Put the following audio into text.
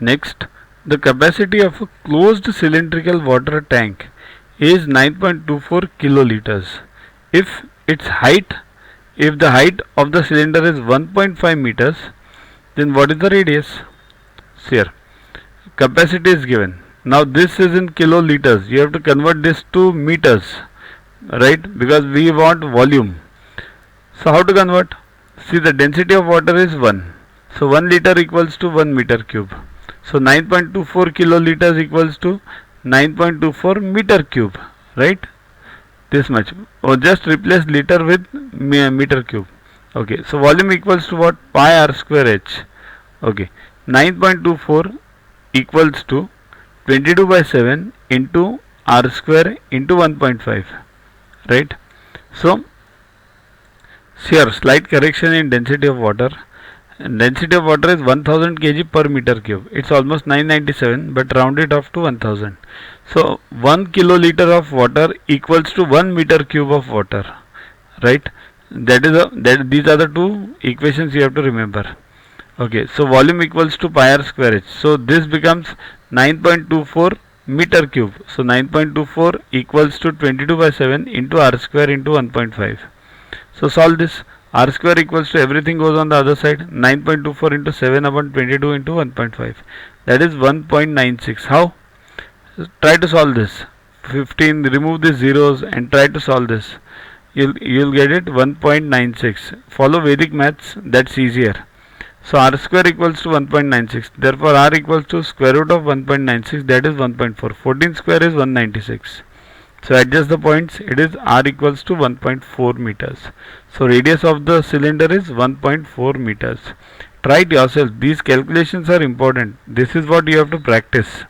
Next, the capacity of a closed cylindrical water tank is 9.24 kiloliters. If the height of the cylinder is 1.5 meters, then what is the radius? Here, capacity is given. Now this is in kiloliters. You have to convert this to meters, right? Because we want volume. So how to convert? See, the density of water is 1. So 1 liter equals to 1 meter cube. So 9.24 kiloliters equals to 9.24 meter cube, right? This much. Or just replace liter with meter cube. Okay, so volume equals to what? Pi r square h. Okay, 9.24 equals to 22 by 7 into r square into 1.5, right? So here, slight correction in density of water. And density of water is 1000 kg per meter cube. It's almost 997, but round it off to 1000. So 1 kiloliter of water equals to 1 meter cube of water, right? These are the two equations you have to remember. Okay, so volume equals to pi r square h. So this becomes 9.24 meter cube. So 9.24 equals to 22 by 7 into r square into 1.5. So solve this. R square equals to, everything goes on the other side, 9.24 into 7 upon 22 into 1.5. That is 1.96. How? Try to solve this. 15, remove the zeros and try to solve this. You'll get it 1.96. Follow Vedic maths, that's easier. So r square equals to 1.96. Therefore r equals to square root of 1.96, that is 1.4. 14 square is 196. So adjust the points, it is r equals to 1.4 meters. So radius of the cylinder is 1.4 meters. Try it yourself. These calculations are important. This is what you have to practice.